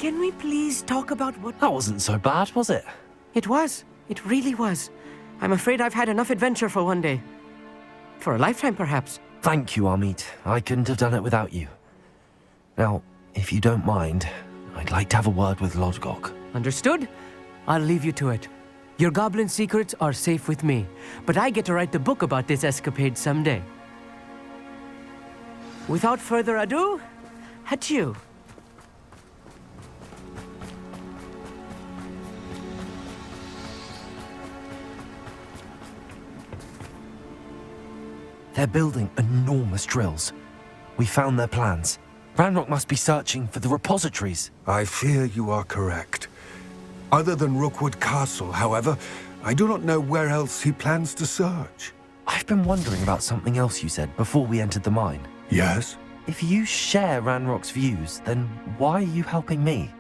Can we please talk about what... That wasn't so bad, was it? It was. It really was. I'm afraid I've had enough adventure for one day. For a lifetime, perhaps. Thank you, Amit. I couldn't have done it without you. Now, if you don't mind, I'd like to have a word with Lodgok. Understood? I'll leave you to it. Your goblin secrets are safe with me, but I get to write the book about this escapade someday. Without further ado, adieu. They're building enormous drills. We found their plans. Ranrock must be searching for the repositories. I fear you are correct. Other than Rookwood Castle, however, I do not know where else he plans to search. I've been wondering about something else you said before we entered the mine. Yes? If you share Ranrock's views, then why are you helping me?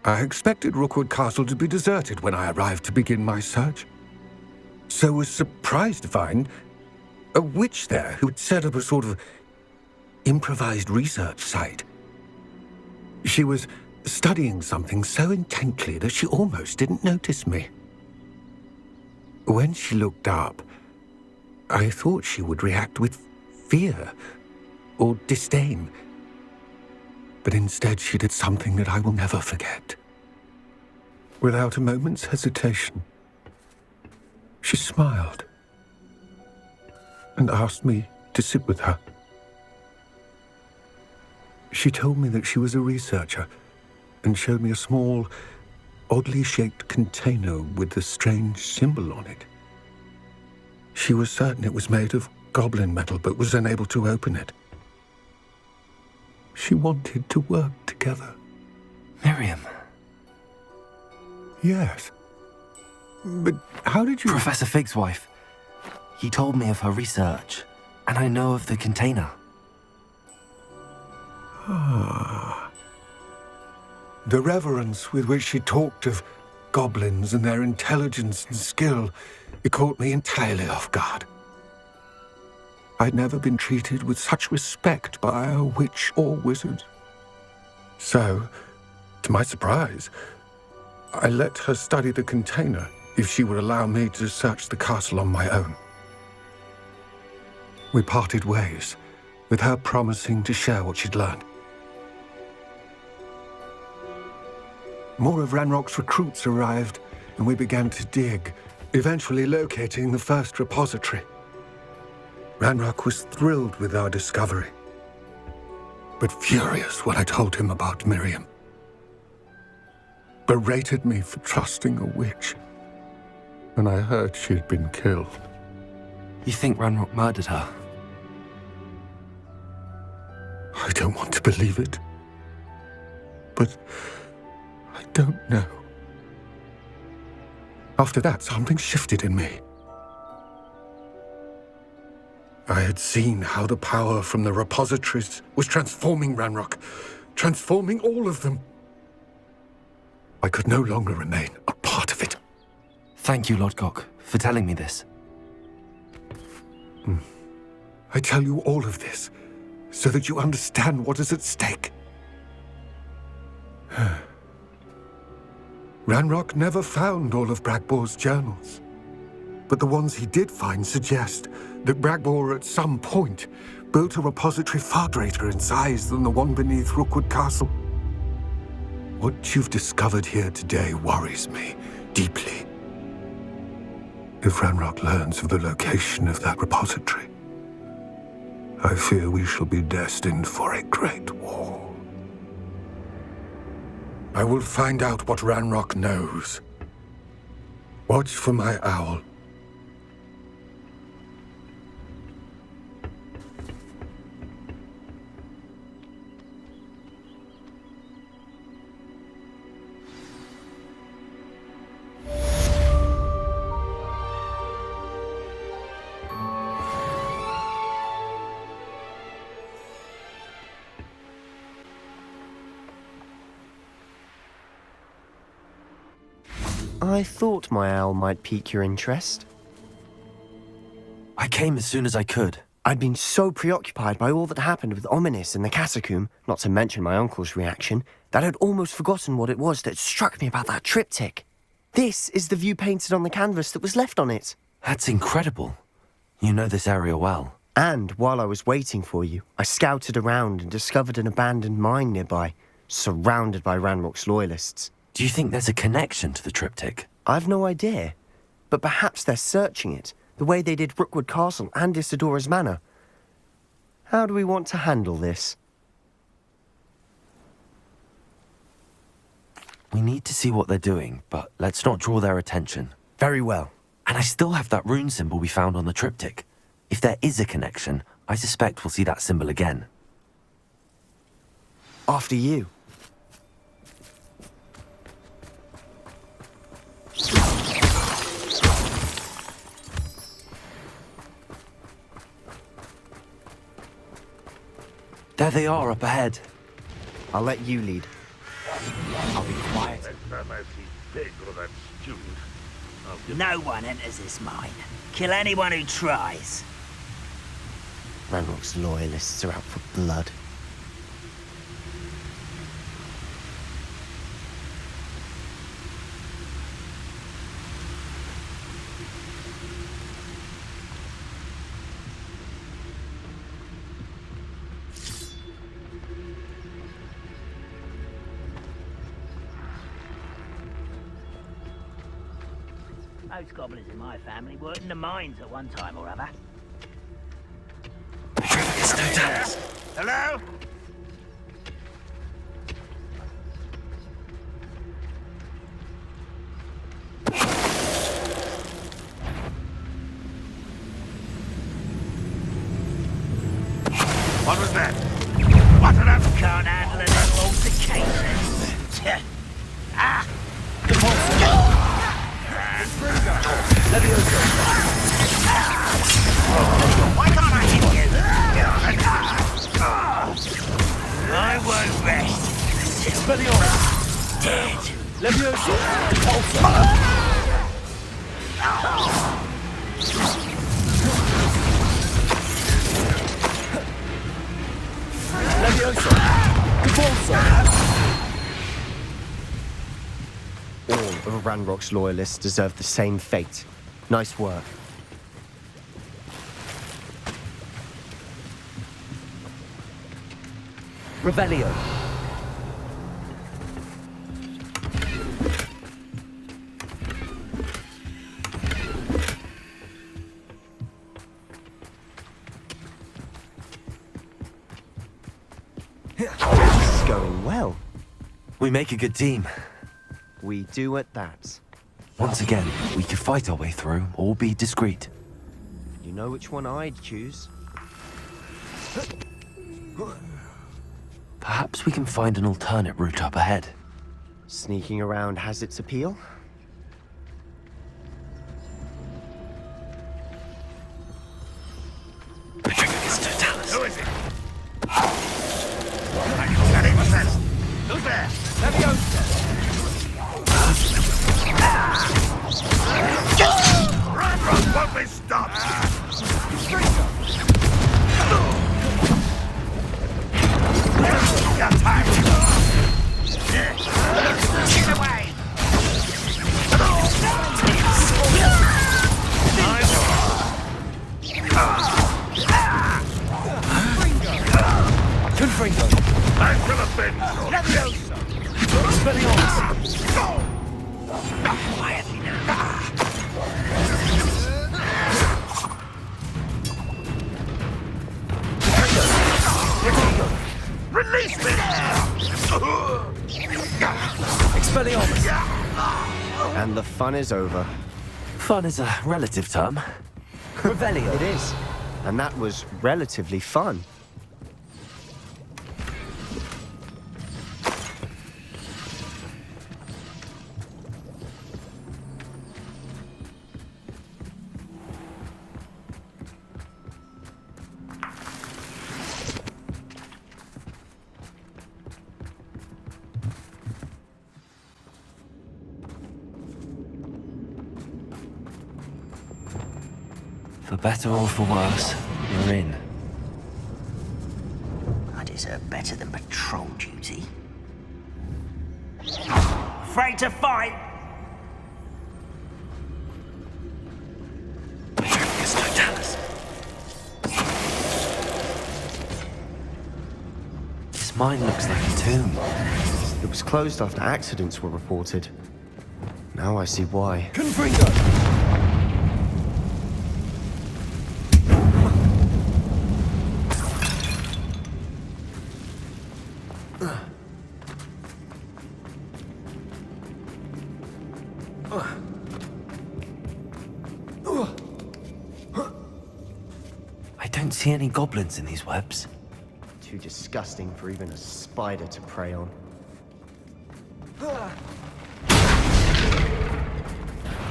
I expected Rookwood Castle to be deserted when I arrived to begin my search. So was surprised to find a witch there who'd set up a sort of improvised research site. She was studying something so intently that she almost didn't notice me. When she looked up, I thought she would react with fear or disdain. But instead she did something that I will never forget. Without a moment's hesitation, she smiled and asked me to sit with her. She told me that she was a researcher and showed me a small, oddly shaped container with a strange symbol on it. She was certain it was made of goblin metal, but was unable to open it. She wanted to work together. Miriam. Yes. But how did you... Professor Fig's wife. He told me of her research, and I know of the container. Ah. The reverence with which she talked of goblins and their intelligence and skill, it caught me entirely off guard. I'd never been treated with such respect by a witch or wizard. So, to my surprise, I let her study the container if she would allow me to search the castle on my own. We parted ways, with her promising to share what she'd learned. More of Ranrock's recruits arrived, and we began to dig, eventually locating the first repository. Ranrock was thrilled with our discovery, but furious when I told him about Miriam. Berated me for trusting a witch, and I heard she had been killed. You think Ranrock murdered her? I don't want to believe it, but I don't know. After that, something shifted in me. I had seen how the power from the repositories was transforming Ranrock, transforming all of them. I could no longer remain a part of it. Thank you, Lodgok, for telling me this. I tell you all of this so that you understand what is at stake. Ranrock never found all of Bragbor's journals, but the ones he did find suggest that Bragbor at some point built a repository far greater in size than the one beneath Rookwood Castle. What you've discovered here today worries me deeply. If Ranrock learns of the location of that repository, I fear we shall be destined for a great war. I will find out what Ranrock knows. Watch for my owl. I thought my owl might pique your interest. I came as soon as I could. I'd been so preoccupied by all that happened with Ominis and the catacomb, not to mention my uncle's reaction, that I'd almost forgotten what it was that struck me about that triptych. This is the view painted on the canvas that was left on it. That's incredible. You know this area well. And while I was waiting for you, I scouted around and discovered an abandoned mine nearby, surrounded by Ranrock's loyalists. Do you think there's a connection to the triptych? I've no idea, but perhaps they're searching it, the way they did Rookwood Castle and Isidora's Manor. How do we want to handle this? We need to see what they're doing, but let's not draw their attention. Very well. And I still have that rune symbol we found on the triptych. If there is a connection, I suspect we'll see that symbol again. After you. There they are up ahead. I'll let you lead. I'll be quiet. No one enters this mine. Kill anyone who tries. Ranrock's loyalists are out for blood. Most goblins in my family worked in the mines at one time or other. Hello? What was that? What an up! Can't handle a little altercation. Ah! Why can't I hit you? I won't rest. Expelliarmus! Dead. Levioso! Levioso! All of Ranrock's loyalists deserve the same fate. Nice work. Revelio. This is going well. We make a good team. We do at that. Once again, we could fight our way through or be discreet. You know which one I'd choose. Perhaps we can find an alternate route up ahead. Sneaking around has its appeal. Who is it? Who's there? Run, won't be stopped! Got time! Get away! Confringo. I should have been so. Expelliarmus. Quietly now. Release me! Expelliarmus. And the fun is over. Fun is a relative term. Revelio. It is. And that was relatively fun. For better or for worse, you're in. I deserve better than patrol duty. Afraid to fight? It's no Dallas. This mine looks like a tomb. It was closed after accidents were reported. Now I see why. Confringo! I don't see any goblins in these webs. Too disgusting for even a spider to prey on.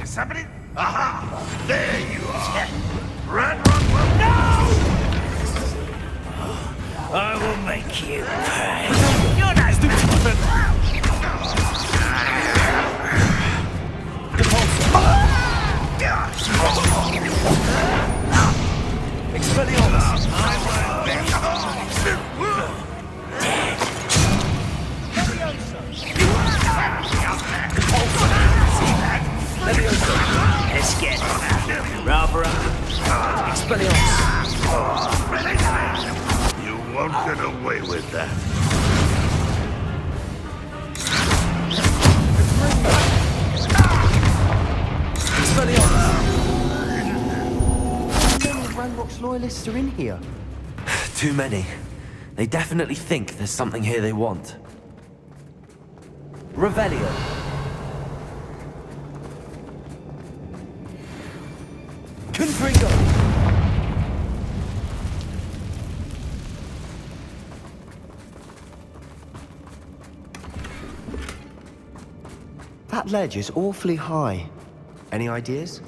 Is somebody? Aha! There you are! Run, well, no! I will make you pay. You're no stupid. Expelliarmus! Let's get it. Rather Expelliarmus! You won't get away with that. How many Ranrock's loyalists are in here? Too many. They definitely think there's something here they want. Revelio. Confringo. That ledge is awfully high. Any ideas?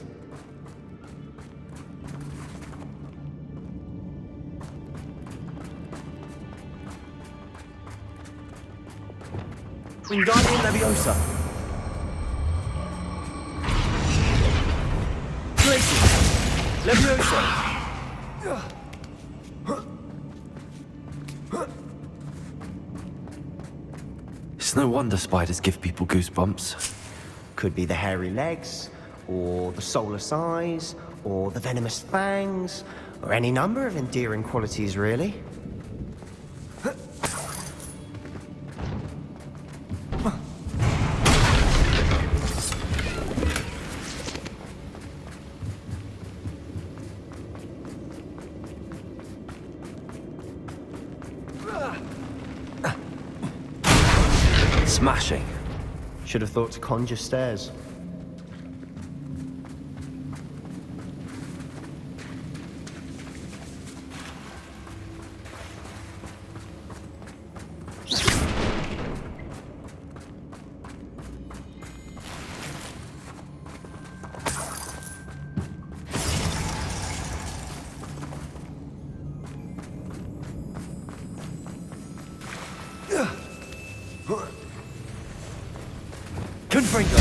Wingardium Leviosa. Tracy. Leviosa. It's no wonder spiders give people goosebumps. Could be the hairy legs, or the soulless eyes, or the venomous fangs, or any number of endearing qualities, really. Smashing. Should have thought to conjure stairs. Confringo.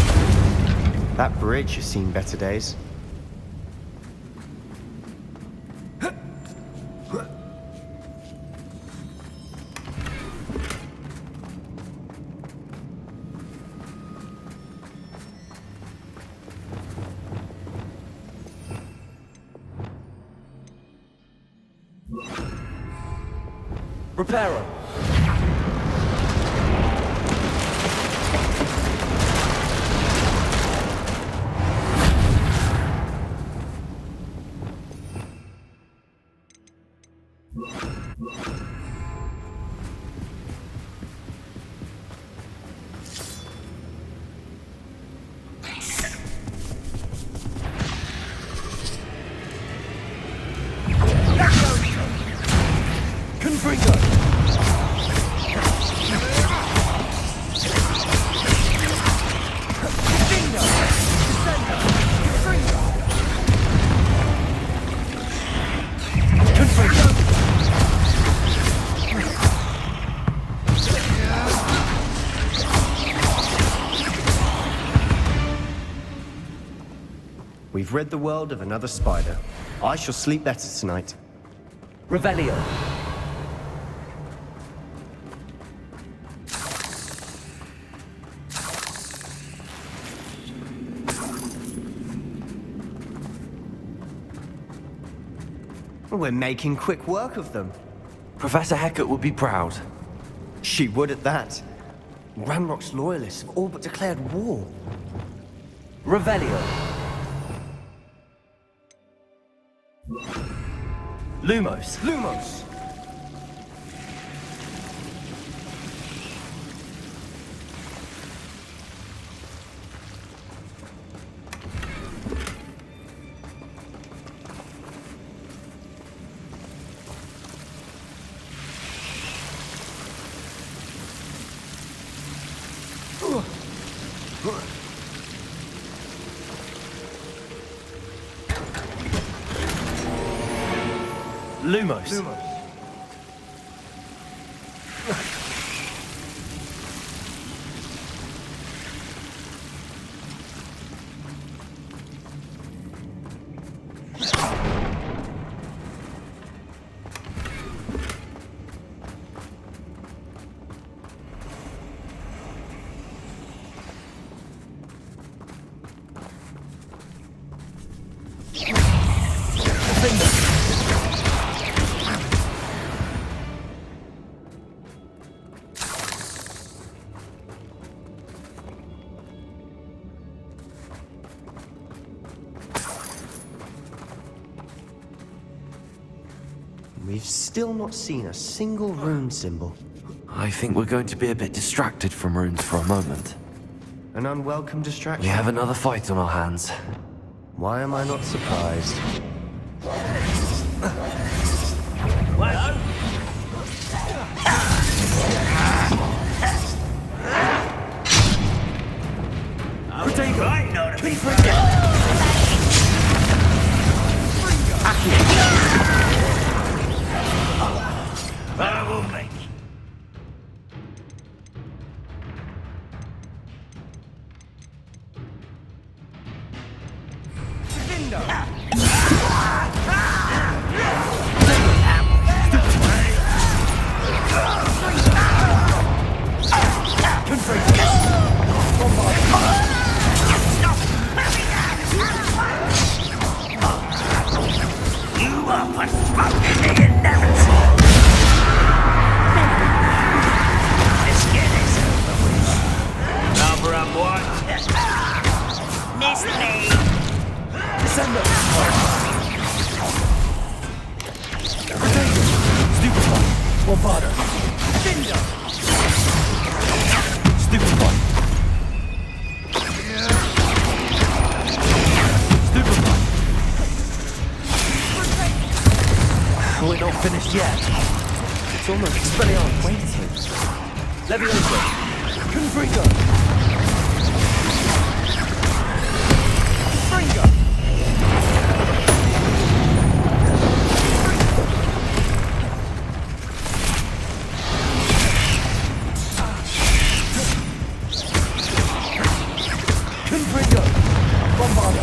That bridge has seen better days. Reparo. We've rid the world of another spider. I shall sleep better tonight. Revelio. We're making quick work of them. Professor Hecat would be proud. She would at that. Ranrock's loyalists have all but declared war. Revelio. Lumos. Lumos! Lumos. We've still not seen a single rune symbol. I think we're going to be a bit distracted from runes for a moment. An unwelcome distraction. We have another fight on our hands. Why am I not surprised? Well, right, not to be I will make. You are for smoking the inevitable. Let's get this over with. Number up one. Miss me. Descendo! Stupefy! Bombarda! Cinder. Stupefy! Stupefy! We're not finished yet. It's almost Expelliarmus waiting. Levioso! Confringo! Fringo! Confringo! Bombarda!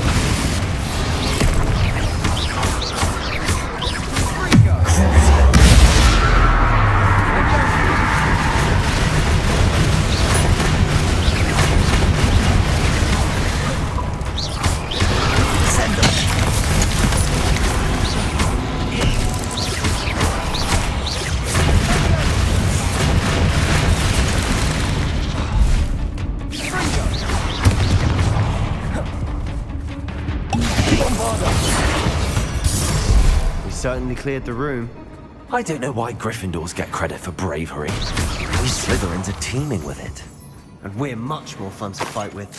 We certainly cleared the room. I don't know why Gryffindors get credit for bravery. We Slytherins are teeming with it. And we're much more fun to fight with.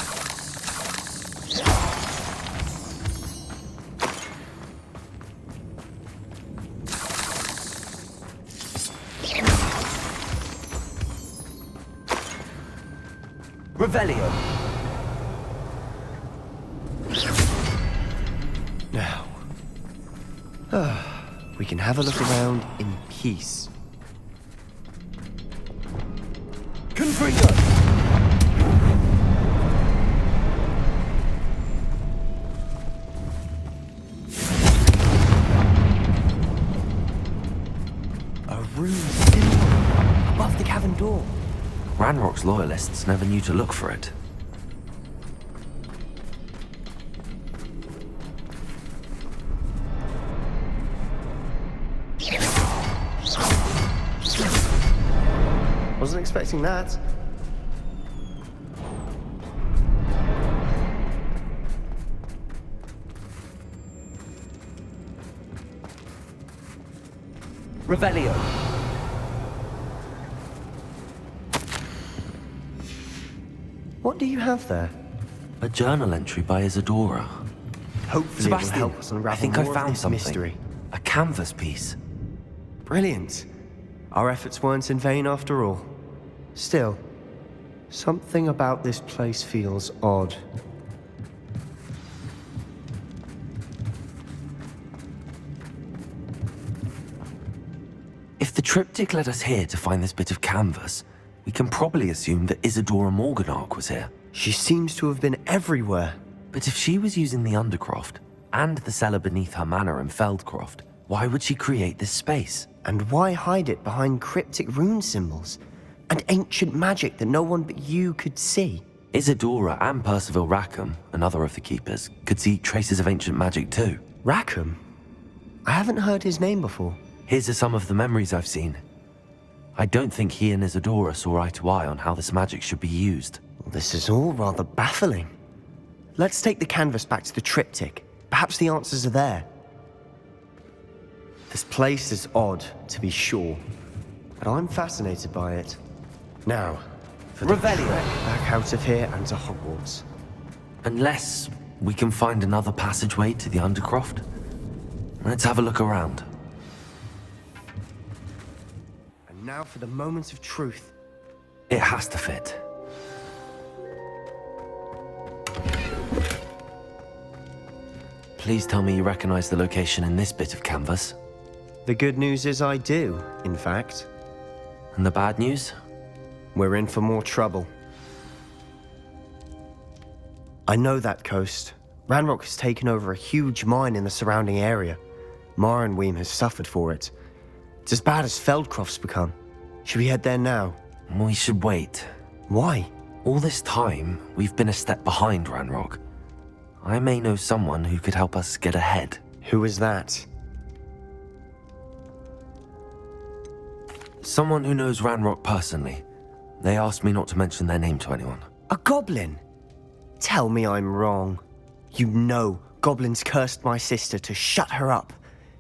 Revelio! Now, we can have a look around in peace. Confringo! above the cavern door. Ranrock's loyalists never knew to look for it. Wasn't expecting that. Revelio. What do you have there? A journal entry by Isadora. Hopefully Sebastian, it will help us unravel I think I more of found this something. mystery. A canvas piece. Brilliant. Our efforts weren't in vain after all. Still, something about this place feels odd. If the triptych led us here to find this bit of canvas, we can probably assume that Isadora Morganark was here. She seems to have been everywhere. But if she was using the Undercroft and the cellar beneath her manor in Feldcroft, why would she create this space? And why hide it behind cryptic rune symbols and ancient magic that no one but you could see? Isadora and Percival Rackham, another of the keepers, could see traces of ancient magic too. Rackham? I haven't heard his name before. His are some of the memories I've seen. I don't think he and Isadora saw eye to eye on how this magic should be used. This is all rather baffling. Let's take the canvas back to the triptych. Perhaps the answers are there. This place is odd, to be sure, but I'm fascinated by it. Now, for the trek back out of here and to Hogwarts. Unless we can find another passageway to the Undercroft. Let's have a look around. And now for the moment of truth. It has to fit. Please tell me you recognize the location in this bit of canvas. The good news is I do, in fact. And the bad news? We're in for more trouble. I know that coast. Ranrock has taken over a huge mine in the surrounding area. Marenweem has suffered for it. It's as bad as Feldcroft's become. Should we head there now? We should wait. Why? All this time, we've been a step behind Ranrock. I may know someone who could help us get ahead. Who is that? Someone who knows Ranrock personally. They asked me not to mention their name to anyone. A goblin? Tell me I'm wrong. You know goblins cursed my sister to shut her up.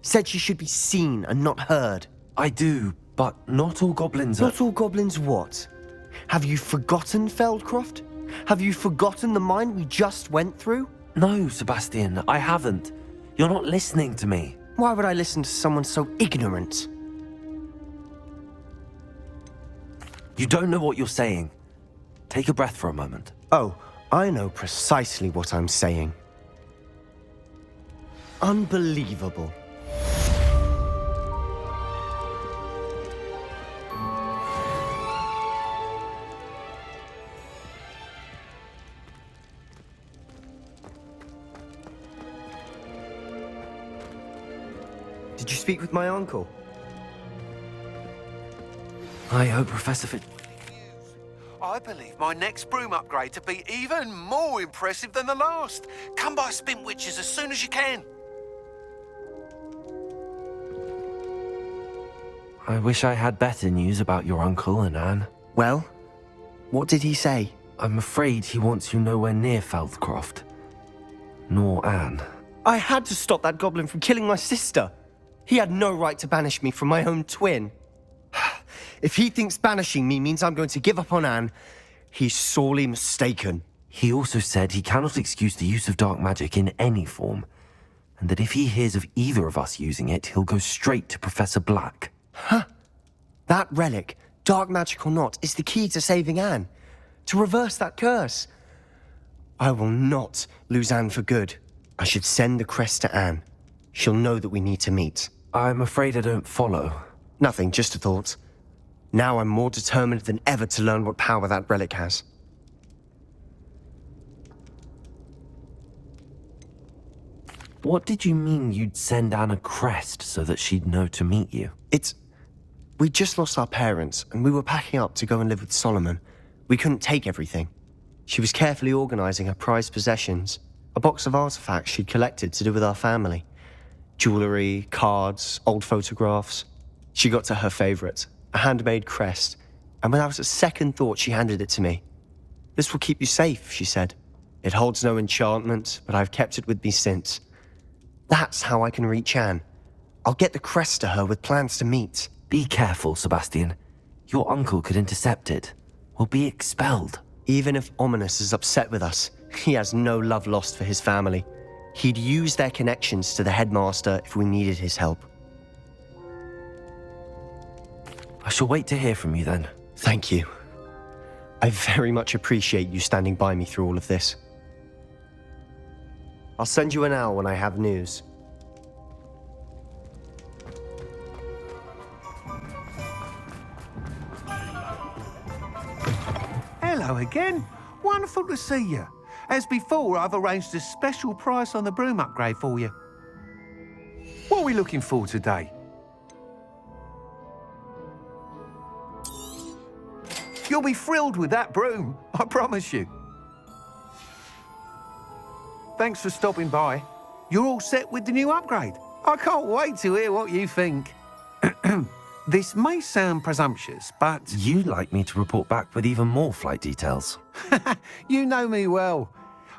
Said she should be seen and not heard. I do, but not all goblins are... Not all goblins what? Have you forgotten Feldcroft? Have you forgotten the mine we just went through? No, Sebastian, I haven't. You're not listening to me. Why would I listen to someone so ignorant? You don't know what you're saying. Take a breath for a moment. Oh, I know precisely what I'm saying. Unbelievable. Did you speak with my uncle? I hope Professor Fit... I believe my next broom upgrade to be even more impressive than the last. Come by Spintwitches as soon as you can. I wish I had better news about your uncle and Anne. Well, what did he say? I'm afraid he wants you nowhere near Feldcroft. Nor Anne. I had to stop that goblin from killing my sister. He had no right to banish me from my own twin. If he thinks banishing me means I'm going to give up on Anne, he's sorely mistaken. He also said he cannot excuse the use of dark magic in any form, and that if he hears of either of us using it, he'll go straight to Professor Black. Huh? That relic, dark magic or not, is the key to saving Anne. To reverse that curse. I will not lose Anne for good. I should send the crest to Anne. She'll know that we need to meet. I'm afraid I don't follow. Nothing, just a thought. Now I'm more determined than ever to learn what power that relic has. What did you mean you'd send Anne a crest so that she'd know to meet you? It's We'd just lost our parents, and we were packing up to go and live with Solomon. We couldn't take everything. She was carefully organising her prized possessions, a box of artefacts she'd collected to do with our family. Jewellery, cards, old photographs. She got to her favourite, a handmade crest, and without a second thought she handed it to me. "This will keep you safe," she said. "It holds no enchantment, but I've kept it with me since. That's how I can reach Anne. I'll get the crest to her with plans to meet." Be careful, Sebastian. Your uncle could intercept it. We'll be expelled. Even if Ominous is upset with us, he has no love lost for his family. He'd use their connections to the headmaster if we needed his help. I shall wait to hear from you then. Thank you. I very much appreciate you standing by me through all of this. I'll send you an owl when I have news. Hello again. Wonderful to see you. As before, I've arranged a special price on the broom upgrade for you. What are we looking for today? You'll be thrilled with that broom, I promise you. Thanks for stopping by. You're all set with the new upgrade. I can't wait to hear what you think. This may sound presumptuous, but... You'd like me to report back with even more flight details. You know me well.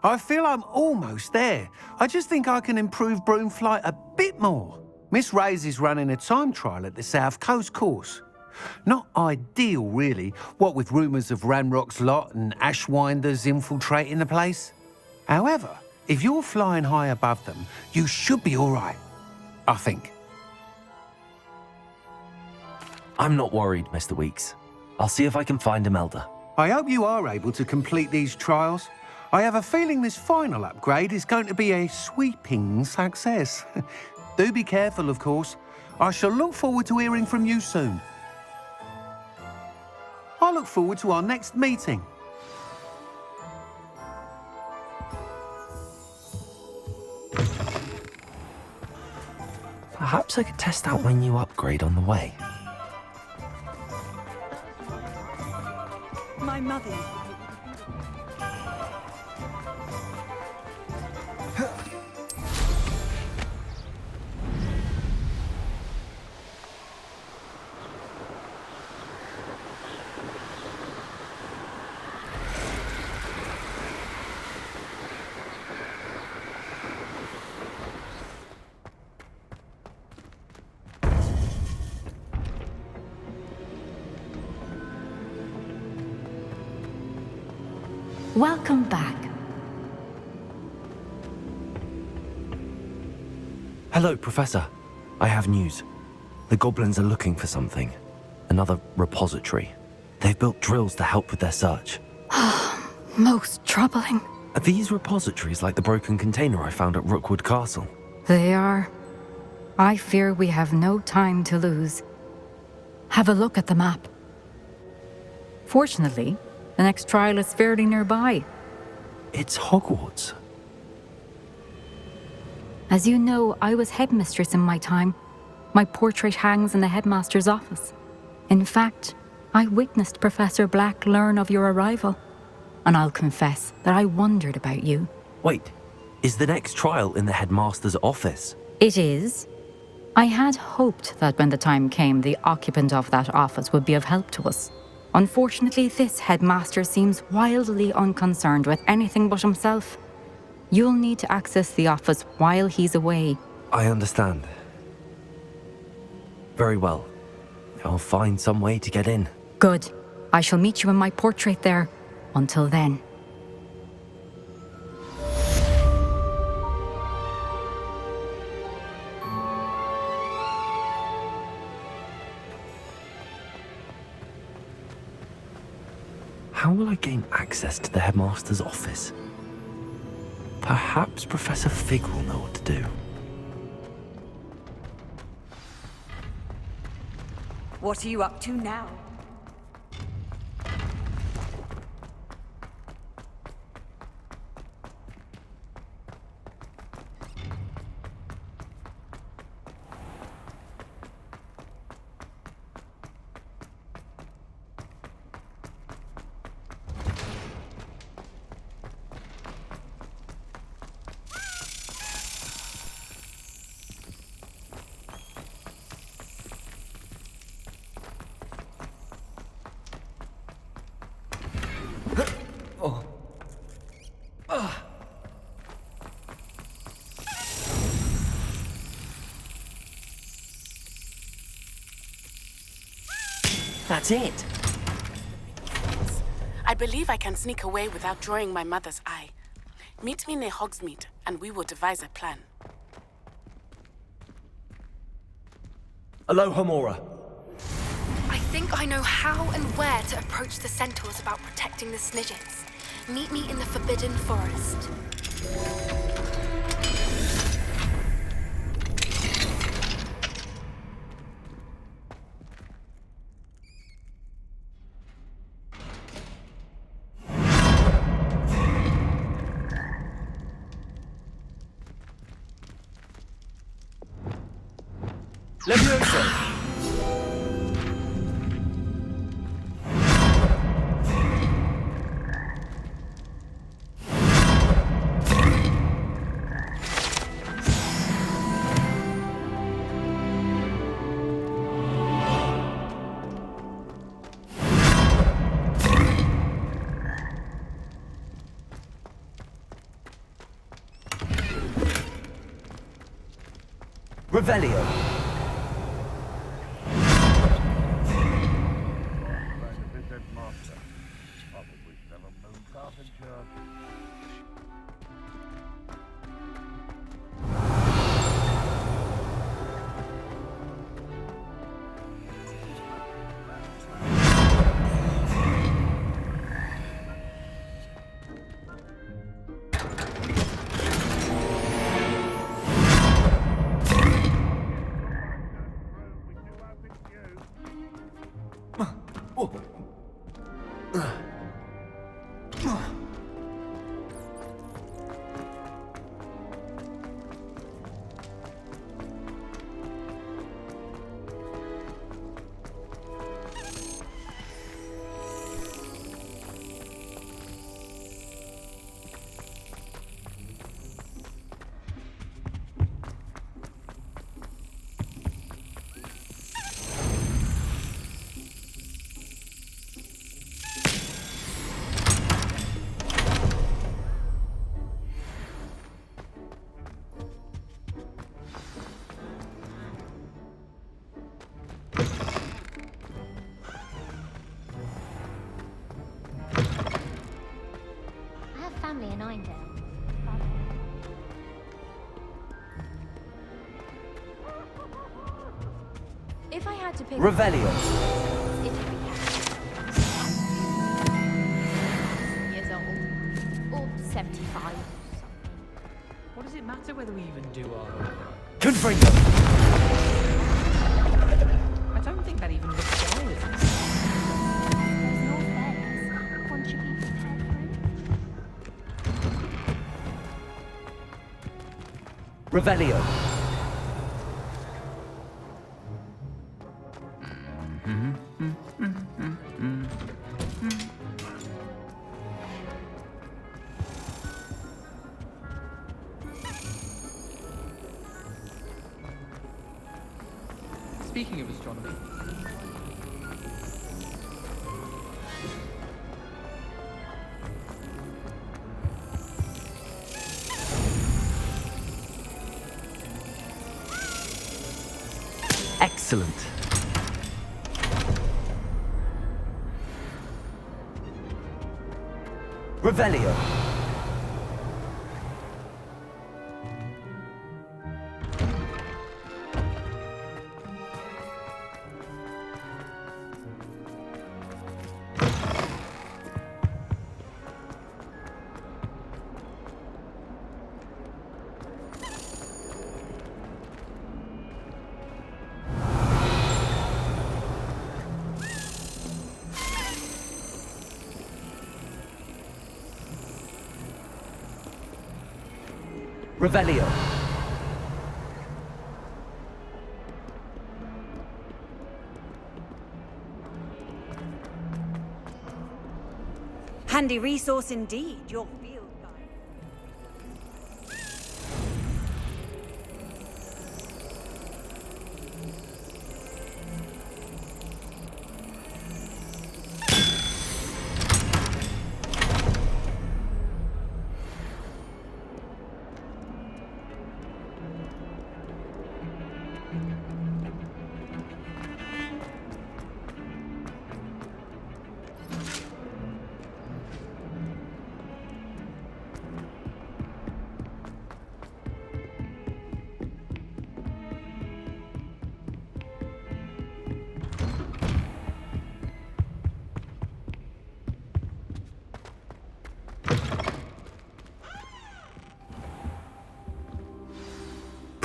I feel I'm almost there. I just think I can improve broom flight a bit more. Miss Ray's is running a time trial at the South Coast course. Not ideal, really, what with rumours of Ranrock's lot and Ashwinders infiltrating the place. However, if you're flying high above them, you should be all right, I think. I'm not worried, Mr. Weeks. I'll see if I can find Imelda. I hope you are able to complete these trials. I have a feeling this final upgrade is going to be a sweeping success. Do be careful, of course. I shall look forward to hearing from you soon. I look forward to our next meeting. Perhaps I could test out my new upgrade on the way. My mother. Welcome back. Hello, Professor. I have news. The goblins are looking for something. Another repository. They've built drills to help with their search. Most troubling. Are these repositories like the broken container I found at Rookwood Castle? They are. I fear we have no time to lose. Have a look at the map. Fortunately, the next trial is fairly nearby. It's Hogwarts. As you know, I was headmistress in my time. My portrait hangs in the headmaster's office. In fact, I witnessed Professor Black learn of your arrival. And I'll confess that I wondered about you. Wait, is the next trial in the headmaster's office? It is. I had hoped that when the time came, the occupant of that office would be of help to us. Unfortunately, this headmaster seems wildly unconcerned with anything but himself. You'll need to access the office while he's away. I understand. Very well. I'll find some way to get in. Good. I shall meet you in my portrait there. Until then. How will I gain access to the headmaster's office? Perhaps Professor Fig will know what to do. What are you up to now? That's it. I believe I can sneak away without drawing my mother's eye. Meet me near Hogsmeade, and we will devise a plan. Aloha, Mora. I think I know how and where to approach the centaurs about protecting the Snidgets. Meet me in the Forbidden Forest. Leviosa! Revelio. If I had to pick Revelio. years old, or 75. What does it matter whether we even do our... Confringo. I don't think that even looks fair, is it? There's no fairness. One should be prepared for it. Revelio. Speaking of astronomy... Excellent. Revelio. Revelio. Handy resource indeed, your field guide.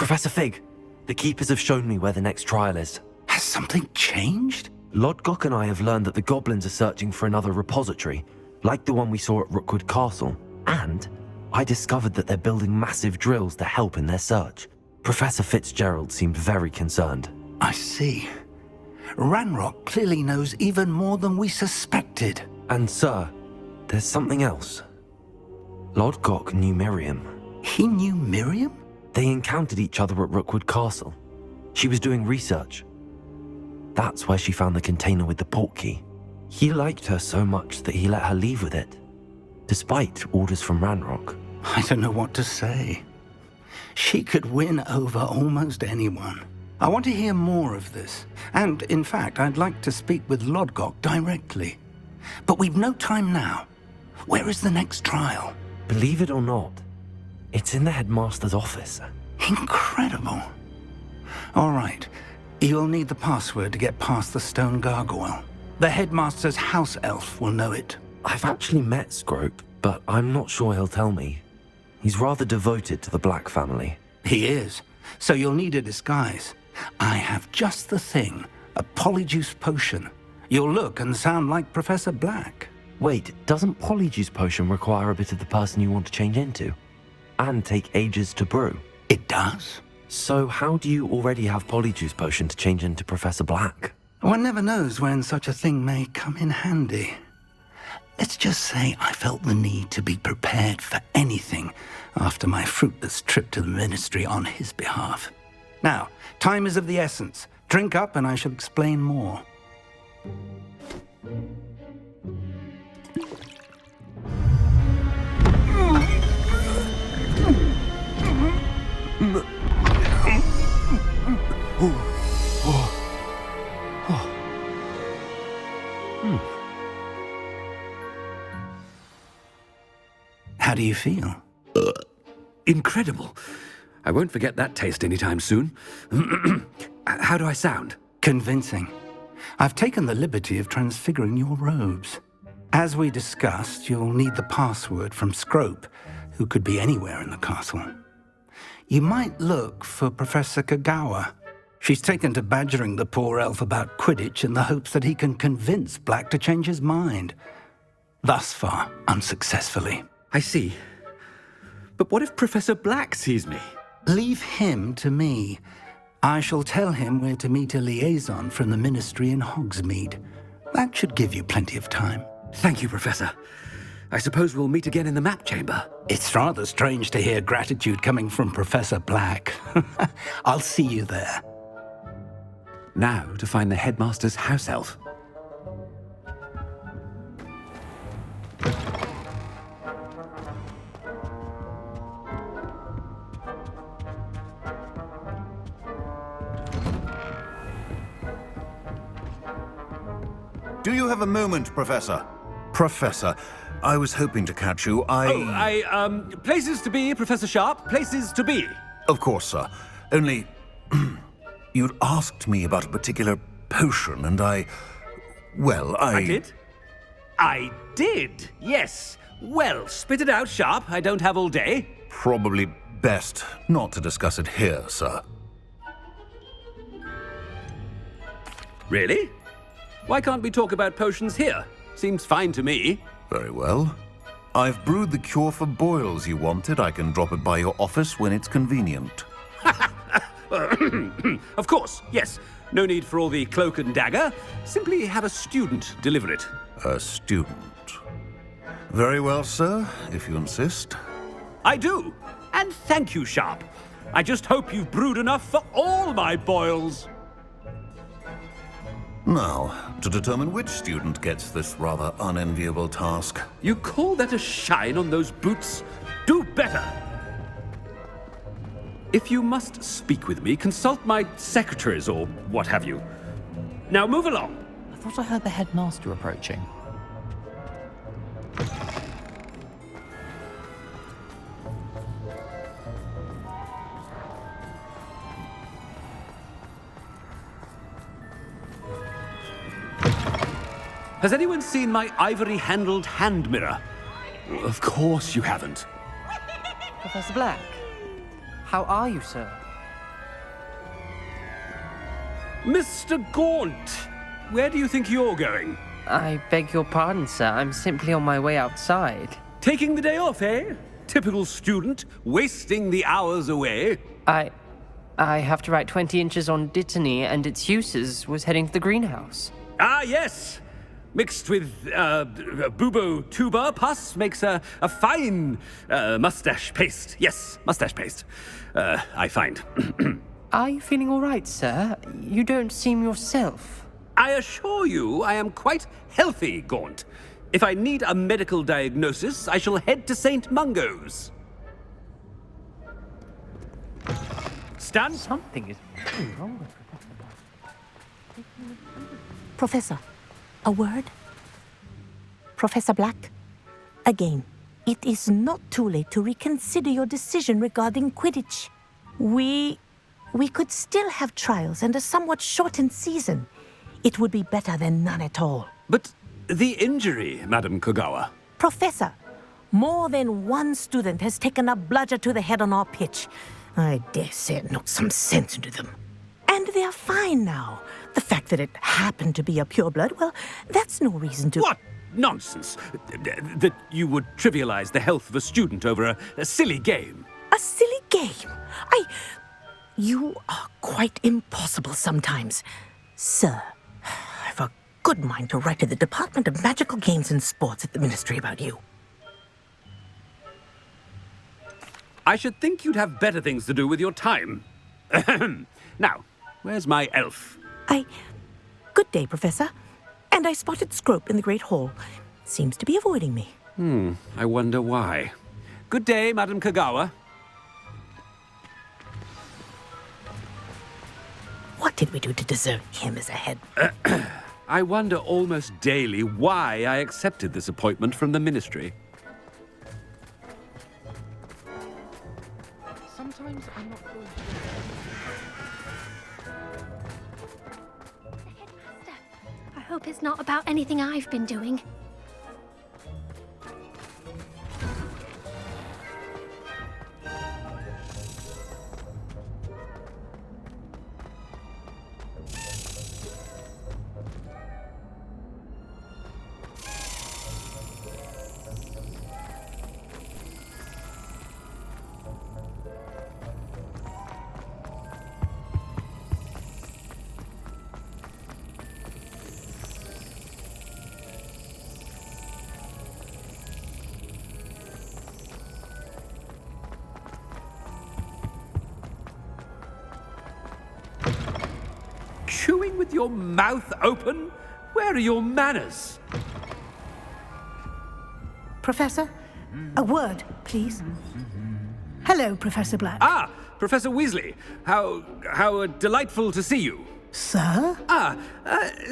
Professor Fig, the Keepers have shown me where the next trial is. Has something changed? Lodgok and I have learned that the goblins are searching for another repository, like the one we saw at Rookwood Castle. And I discovered that they're building massive drills to help in their search. Professor Fitzgerald seemed very concerned. I see. Ranrock clearly knows even more than we suspected. And sir, there's something else. Lodgok knew Miriam. He knew Miriam? They encountered each other at Rookwood Castle. She was doing research. That's where she found the container with the portkey. He liked her so much that he let her leave with it, despite orders from Ranrock. I don't know what to say. She could win over almost anyone. I want to hear more of this. And, in fact, I'd like to speak with Lodgok directly. But we've no time now. Where is the next trial? Believe it or not, it's in the headmaster's office. Incredible. All right. You'll need the password to get past the stone gargoyle. The headmaster's house elf will know it. I've actually met Scrope, but I'm not sure he'll tell me. He's rather devoted to the Black family. He is. So you'll need a disguise. I have just the thing. A polyjuice potion. You'll look and sound like Professor Black. Wait, doesn't Polyjuice Potion require a bit of the person you want to change into? And take ages to brew? It does. So how do you already have Polyjuice Potion to change into Professor Black? One never knows when such a thing may come in handy. Let's just say I felt the need to be prepared for anything after my fruitless trip to the Ministry on his behalf. Now, time is of the essence. Drink up and I shall explain more. How do you feel? Incredible. I won't forget that taste anytime soon. How do I sound? Convincing. I've taken the liberty of transfiguring your robes. As we discussed, you'll need the password from Scrope, who could be anywhere in the castle. You might look for Professor Kagawa. She's taken to badgering the poor elf about Quidditch in the hopes that he can convince Black to change his mind. Thus far, unsuccessfully. I see. But what if Professor Black sees me? Leave him to me. I shall tell him where to meet a liaison from the Ministry in Hogsmeade. That should give you plenty of time. Thank you, Professor. I suppose we'll meet again in the map chamber. It's rather strange to hear gratitude coming from Professor Black. I'll see you there. Now to find the headmaster's house elf. Do you have a moment, Professor? Professor, I was hoping to catch you. Places to be, Professor Sharp. Places to be. Of course, sir. Only, you'd asked me about a particular potion, and I did? I did, yes. Well, spit it out, Sharp. I don't have all day. Probably best not to discuss it here, sir. Really? Why can't we talk about potions here? Seems fine to me. Very well. I've brewed the cure for boils you wanted. I can drop it by your office when it's convenient. Of course, yes. No need for all the cloak and dagger. Simply have a student deliver it. A student. Very well, sir, if you insist. I do. And thank you, Sharp. I just hope you've brewed enough for all my boils. Now, to determine which student gets this rather unenviable task. You call that a shine on those boots? Do better! If you must speak with me, consult my secretaries or what have you. Now move along. I thought I heard the headmaster approaching. Has anyone seen my ivory-handled hand mirror? Of course you haven't. Professor Black, how are you, sir? Mr. Gaunt, where do you think you're going? I beg your pardon, sir. I'm simply on my way outside. Taking the day off, eh? Typical student, wasting the hours away. I have to write 20 inches on Dittany and its uses. Was heading to the greenhouse. Ah, yes. Mixed with bubo tuber pus makes a fine mustache paste. Yes, mustache paste. I find. Are you feeling all right, sir? You don't seem yourself. I assure you I am quite healthy, Gaunt. If I need a medical diagnosis, I shall head to St. Mungo's. Stan? Something is wrong with Professor, a word? Professor Black, again, it is not too late to reconsider your decision regarding Quidditch. We could still have trials and a somewhat shortened season. It would be better than none at all. But the injury, Madam Kogawa. Professor, more than one student has taken a bludger to the head on our pitch. I dare say it knocked some sense into them. And they're fine now. The fact that it happened to be a pureblood, well, that's no reason to... What nonsense! That you would trivialize the health of a student over a silly game. A silly game? You are quite impossible sometimes. Sir, I've a good mind to write to the Department of Magical Games and Sports at the Ministry about you. I should think you'd have better things to do with your time. Now, where's my elf? Good day, Professor. And I spotted Scrope in the Great Hall. Seems to be avoiding me. I wonder why. Good day, Madam Kogawa. What did we do to deserve him as a head? I wonder almost daily why I accepted this appointment from the Ministry. Sometimes I'm not going to... I hope it's not about anything I've been doing. Chewing with your mouth open? Where are your manners? Professor, a word, please. Hello, Professor Black. Ah, Professor Weasley. How delightful to see you. Sir?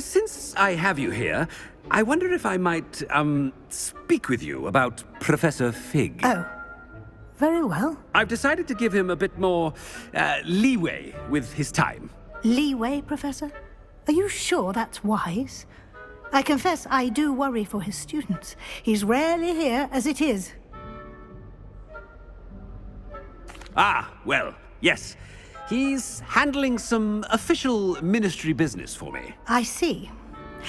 Since I have you here, I wonder if I might, speak with you about Professor Fig. Oh, very well. I've decided to give him a bit more, leeway with his time. Leeway, Professor? Are you sure that's wise? I confess I do worry for his students. He's rarely here as it is. Ah, well, yes. He's handling some official ministry business for me. I see.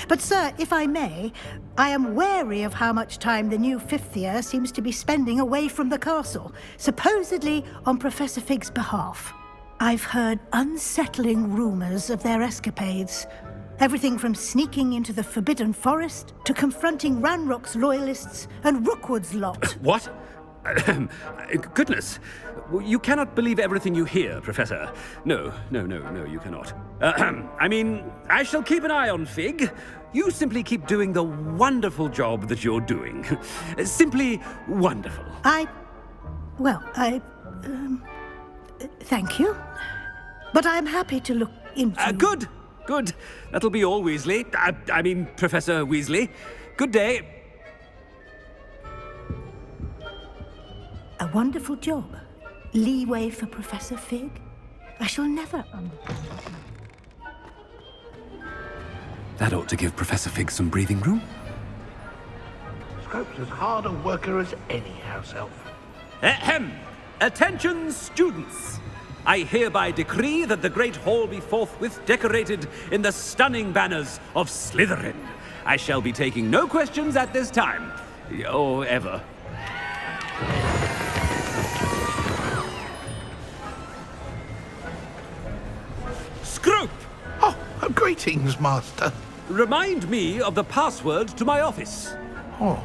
But, sir, if I may, I am wary of how much time the new fifth year seems to be spending away from the castle, supposedly on Professor Fig's behalf. I've heard unsettling rumors of their escapades. Everything from sneaking into the Forbidden Forest to confronting Ranrock's loyalists and Rookwood's lot. What? Goodness. You cannot believe everything you hear, Professor. No, you cannot. I mean, I shall keep an eye on Fig. You simply keep doing the wonderful job that you're doing. Simply wonderful. Thank you. But I'm happy to look into... Good. That'll be all, Weasley. I mean, Professor Weasley. Good day. A wonderful job. Leeway for Professor Fig. I shall never understand. That ought to give Professor Fig some breathing room. Scrope's as hard a worker as any house elf. Ahem! Attention, students! I hereby decree that the Great Hall be forthwith decorated in the stunning banners of Slytherin. I shall be taking no questions at this time. Or ever. Scrope! Oh, greetings, Master. Remind me of the password to my office. Oh,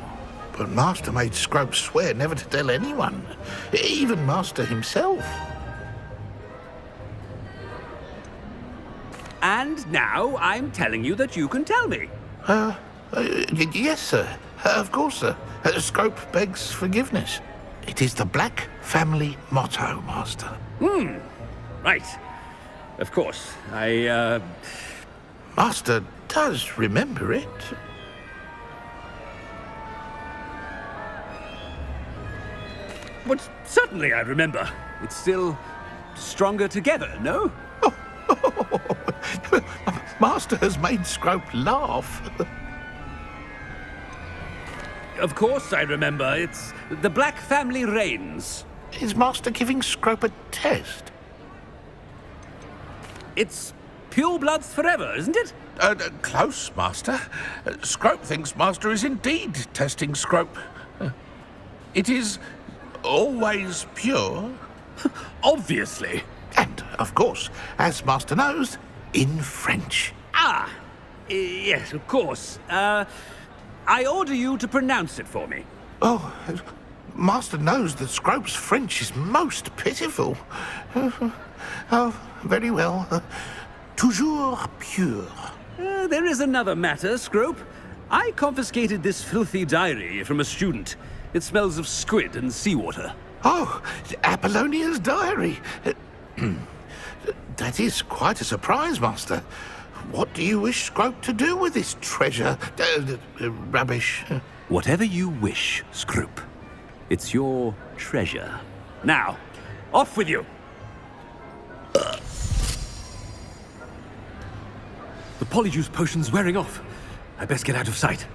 but Master made Scrope swear never to tell anyone, even Master himself. And now I'm telling you that you can tell me. Yes, sir. Of course, sir. Scrope begs forgiveness. It is the Black family motto, Master. Right. Of course. Master does remember it. But certainly I remember. It's still stronger together, no? Master has made Scrope laugh. Of course I remember. It's the Black family reigns. Is Master giving Scrope a test? It's pure bloods forever, isn't it? Close, Master. Scrope thinks Master is indeed testing Scrope. It is always pure. Obviously. And, of course, as Master knows, in French. Yes, of course. I order you to pronounce it for me. Oh, Master knows that Scrope's French is most pitiful. Oh, very well. Toujours pure. There is another matter, Scrope. I confiscated this filthy diary from a student. It smells of squid and seawater. Oh, Apollonia's diary. That is quite a surprise, Master. What do you wish Scrope to do with this treasure? Rubbish. Whatever you wish, Scrope. It's your treasure. Now, off with you. The polyjuice potion's wearing off. I best get out of sight.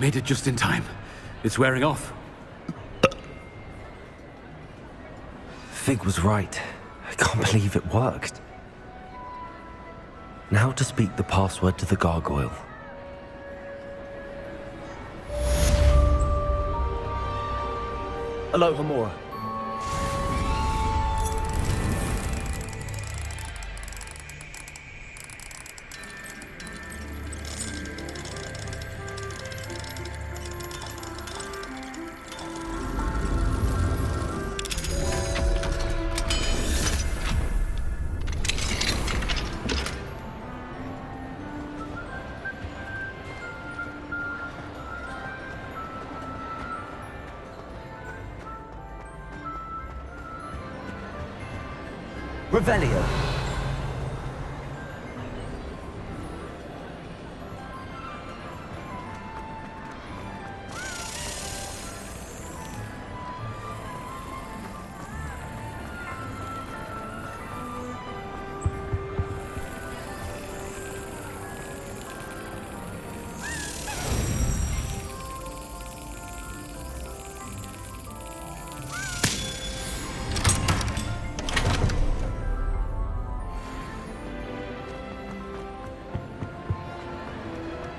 Made it just in time. It's wearing off. Fig was right. I can't believe it worked. Now to speak the password to the gargoyle. Aloha Mora. Revelio.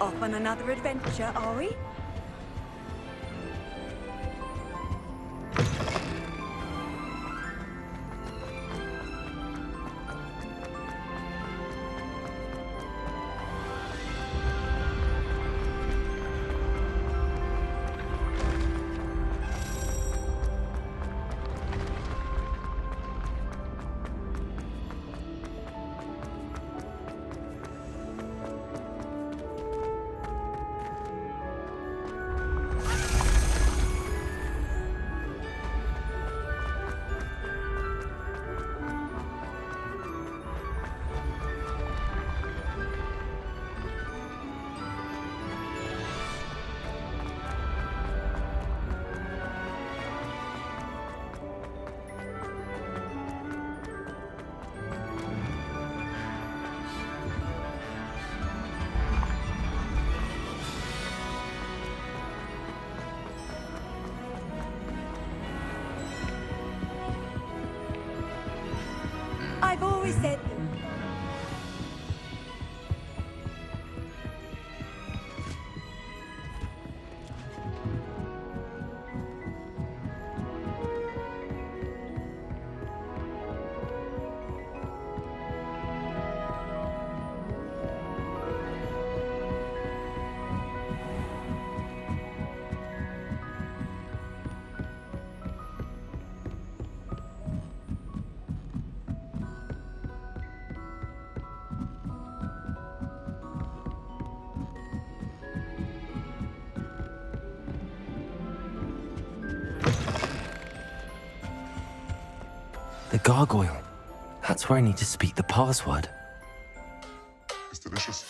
Off on another adventure, are we? I've always said. The gargoyle. That's where I need to speak the password. It's delicious.